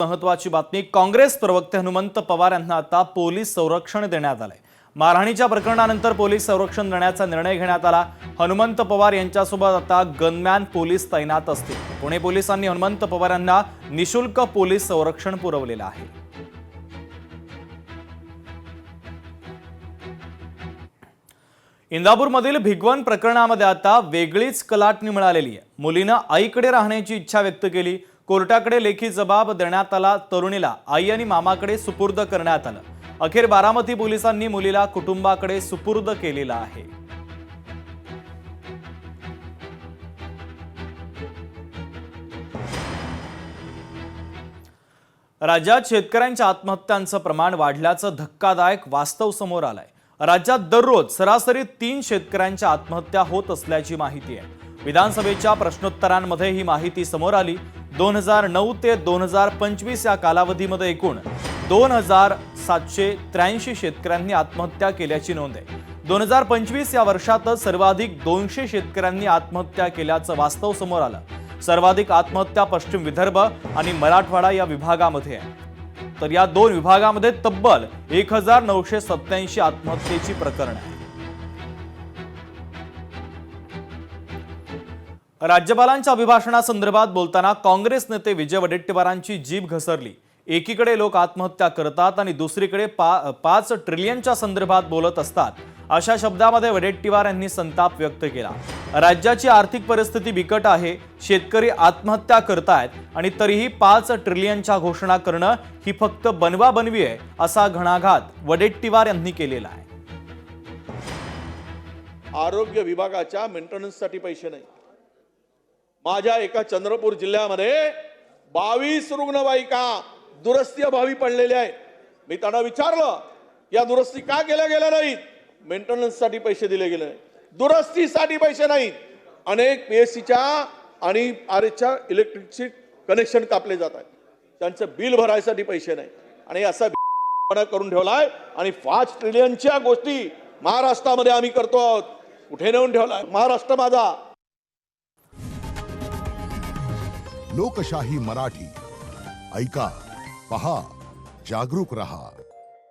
महत्वाची बातमी, काँग्रेस प्रवक्ते हनुमंत पवार यांना आता पोलीस संरक्षण देण्यात आले। मारहाणीच्या प्रकरणानंतर पोलीस संरक्षण देण्याचा निर्णय घेण्यात आला। हनुमंत पवार यांच्यासोबत आता गनमॅन पोलीस तैनात असतील। पुणे पोलिसांनी हनुमंत पवार यांना निशुल्क पोलीस संरक्षण पुरवलेले आहे। इंदापूरमधील भिगवण प्रकरणामध्ये आता वेगळीच कलाटणी मिळालेली आहे। मुलीने आईकडे राहण्याची इच्छा व्यक्त केली। कोर्टाकडे लेखी जबाब देण्यात आला। तरुणीला आई आणि मामाकडे सुपूर्द करण्यात आलं। अखेर बारामती पोलिसांनी मुलीला कुटुंबाकडे सुपूर्द केलेला आहे। राज्यात शेतकऱ्यांच्या आत्महत्यांचं प्रमाण वाढल्याचं धक्कादायक वास्तव समोर आलंय। राज्यात दररोज सरासरी 3 शेतकऱ्यांच्या आत्महत्या होत असल्याची माहिती आहे। विधानसभेच्या प्रश्नोत्तरांमध्ये ही माहिती समोर आली। 2009 ते 2025 या कालावधीमध्ये एकूण 2783 शेतकऱ्यांनी आत्महत्या केल्याची नोंद आहे। 2025 या वर्षातच सर्वाधिक 200 शेतकऱ्यांनी आत्महत्या केल्याचं वास्तव समोर आलं। सर्वाधिक आत्महत्या पश्चिम विदर्भ आणि मराठवाडा या विभागामध्ये आहे। तर या 2 विभागामध्ये तब्बल 1987 आत्महत्येची प्रकरण आहे। राज्यपालांच्या अभिभाषणासंदर्भात बोलताना काँग्रेस नेते विजय वडेट्टीवारांची जीभ घसरली। एकीकडे लोक आत्महत्या करतात आणि दुसरीकडे 5 ट्रिलियनच्या संदर्भात बोलत असतात, अशा शब्दामध्ये वडेट्टीवार यांनी संताप व्यक्त केला। राज्याची आर्थिक परिस्थिती बिकट आहे, शेतकरी आत्महत्या करतायत आणि तरीही 5 ट्रिलियनच्या घोषणा करणं ही फक्त बनवाबनवी आहे, असा घणाघात वडेट्टीवार यांनी केलेला आहे। आरोग्य विभागाच्या मेंटेनन्ससाठी पैसे नाही। माझ्या एका चंद्रपूर जिल्ह्यामध्ये 22 रुग्णवाहिका दुरुस्ती अभावी पडलेल्या आहेत। मी त्यांना विचारलं, या दुरुस्ती का केल्या गेल्या नाहीत? मेंटेनन्ससाठी पैसे दिले गेले नाही, दुरुस्तीसाठी पैसे नाहीत। अनेक पीएससीच्या आणि आरएसच्या इलेक्ट्रिकचे कनेक्शन कापले जात आहेत, त्यांचं बिल भरायसाठी पैसे नाही। आणि असा करून ठेवलाय आणि 5 ट्रिलियनच्या गोष्टी महाराष्ट्रामध्ये आम्ही करतो आहोत। कुठे नेऊन ठेवलाय महाराष्ट्र माझा? लोकशाही मराठी ऐका, पहा, जागरूक रहा।